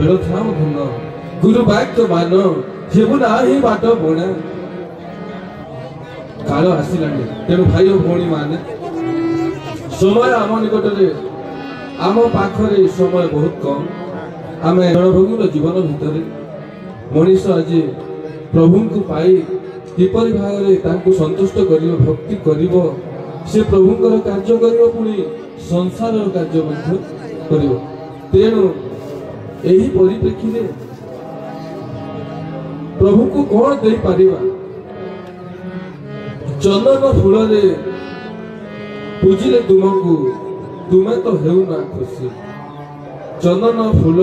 bell था धन गुरु वाक्य मान हेबु ना ही बाट बणा काल आसिलानी तेणु भाई और भौणी माने समय आम निकटरे आम पाखरे समय बहुत कम आम रणभूमि जीवन भितर मनीष आज प्रभु को पाई किपरि भाव संतुष्ट कर भक्ति कर से प्रभुंकर कार्य कर पुणी संसार कार्य कर तेणु यही परिप्रेक्षी में प्रभु को कौन दे पारिबा चंदन फूल पूजिले तुमको तुम्हें तो हेउ ना खुशी चंदन फूल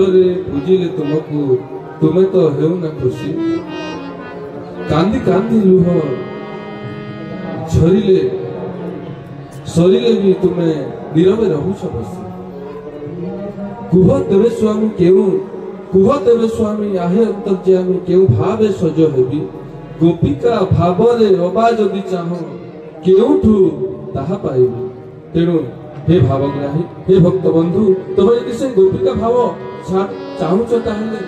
पूजिले तुमको तुम्हें तो हेउ ना खुशी कांदी कांदी लुह झरिले सरिले भी तुम्हें नीरवे रहुछ बसी कुह तेरे स्वामी केउ कुह तेरे स्वामी आहे अंतर्यामी केउ भावे सज हेबी गोपिका भावरे अबा जदि चाह केउठू ताहा पाइबी तेणु हे भावग्राही हे भक्त बंधु तुम यदि से गोपिका भाव चाहूच ताहले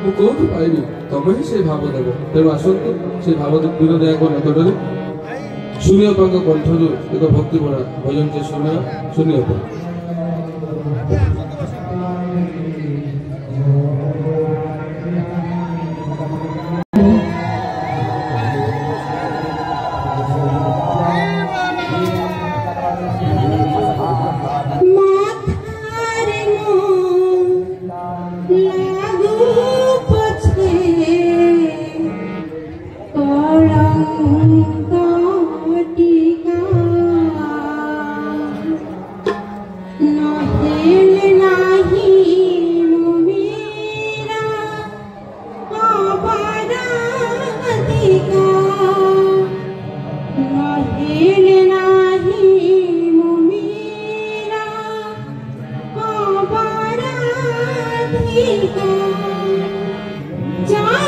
मु कोठू पाइबी तुम ही से भाव देव तेणु आसतु से भाव दीन दया को निकटरे सुनिया कंठरू एक भक्ति भरा भजन से सुनिया जा